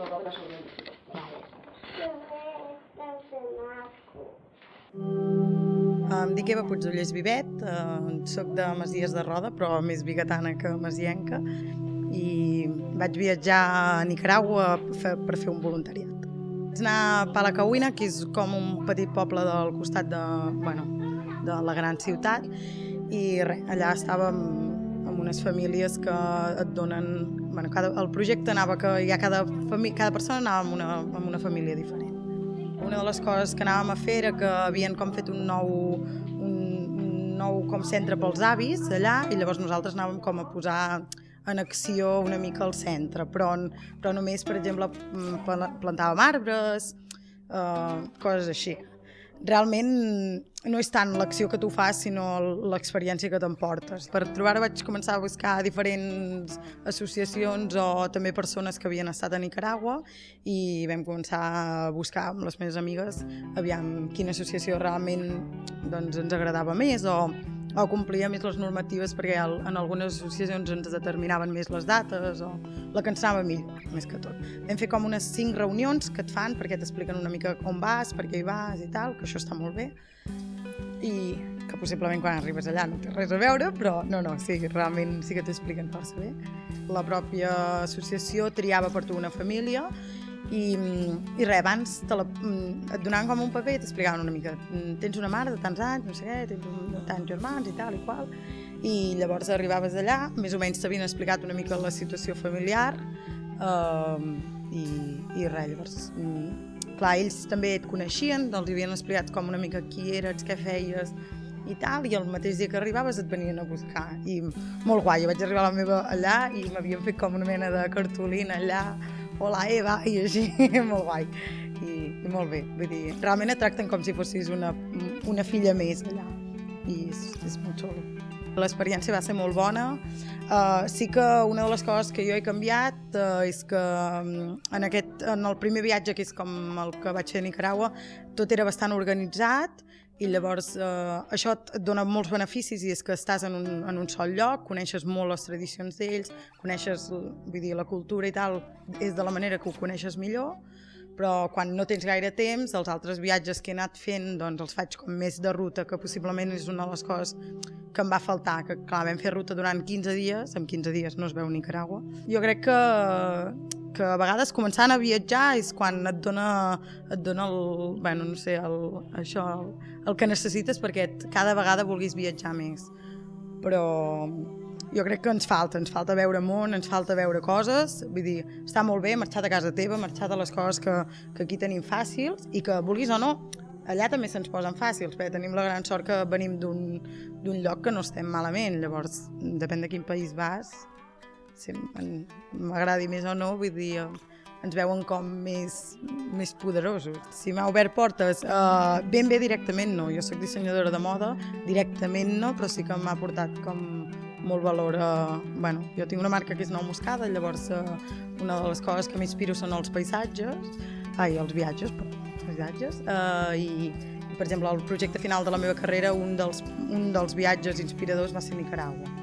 no roda sobre el vestido. Em dic Eva Puigdollers Vivet, soc de Masies de Roda, però més biguetana que masienca, i vaig viatjar a Nicaragua per fer un voluntariat. Vaig anar a Palacauina, que és com un petit poble del costat de la gran ciutat, i res, allà estàvem amb unes famílies que et donen... el projecte anava que cada persona anava amb una família diferent. Una de les coses que anàvem a fer era que havien com fet un nou com centre pels avis allà, i llavors nosaltres anàvem com a posar en acció una mica el centre, però només, per exemple, plantàvem arbres, coses així. Realment no és tant l'acció que tu fas, sinó l'experiència que t'emportes. Per trobar-ho vaig començar a buscar diferents associacions o també persones que havien estat a Nicaragua, i vam començar a buscar amb les meves amigues aviam quina associació realment ens agradava més o complia més les normatives, perquè en algunes associacions ens determinaven més les dates o la que ens anava millor, més que tot. Vam fer com unes 5 reunions que et fan perquè t'expliquen una mica on vas, per què hi vas i tal, que això està molt bé, i que possiblement quan arribes allà no té res a veure, però sí, realment sí que t'expliquen força bé. La pròpia associació triava per tu una família, i res, abans et donaven com un paper i t'explicaven una mica, tens una mare de tants anys, no sé què, tens tants germans i tal i qual, i llavors arribaves allà, més o menys t'havien explicat una mica la situació familiar, i res, llavors clar, ells també et coneixien, els havien explicat com una mica qui eres, què feies i tal, i el mateix dia que arribaves et venien a buscar, i molt guai. Jo vaig arribar a la meva allà i m'havien fet com una mena de cartolina allà, hola Eva, i així, molt guai, i molt bé, vull dir, realment et tracten com si fossis una filla més allà, i és molt xulo. L'experiència va ser molt bona. Sí que una de les coses que jo he canviat és que en el primer viatge, que és com el que vaig fer a Nicaragua, tot era bastant organitzat, i llavors això et dona molts beneficis, i és que estàs en un sol lloc, coneixes molt les tradicions d'ells, coneixes, vull dir, la cultura i tal, és de la manera que ho coneixes millor, però quan no tens gaire temps, els altres viatges que he anat fent doncs els faig com més de ruta, que possiblement és una de les coses que em va faltar, que clar, vam fer ruta durant 15 dies, en 15 dies no es veu Nicaragua. Jo crec que a vegades començant a viatjar és quan et dona el que necessites perquè cada vegada vulguis viatjar més. Però jo crec que ens falta veure món, ens falta veure coses, vull dir, està molt bé marxar de casa teva, marxar de les coses que aquí tenim fàcils, i que vulguis o no, allà també se'ns posen fàcils, perquè tenim la gran sort que venim d'un lloc que no estem malament, llavors depèn de quin país vas, si m'agradi més o no, vull dir, ens veuen com més poderosos. Si m'ha obert portes, ben bé directament no, jo soc dissenyadora de moda, directament no, però sí que m'ha portat com molt valor. Jo tinc una marca que és Nou Moscada, llavors una de les coses que m'inspiro són els els viatges, i per exemple el projecte final de la meva carrera, un dels viatges inspiradors va ser Nicaragua.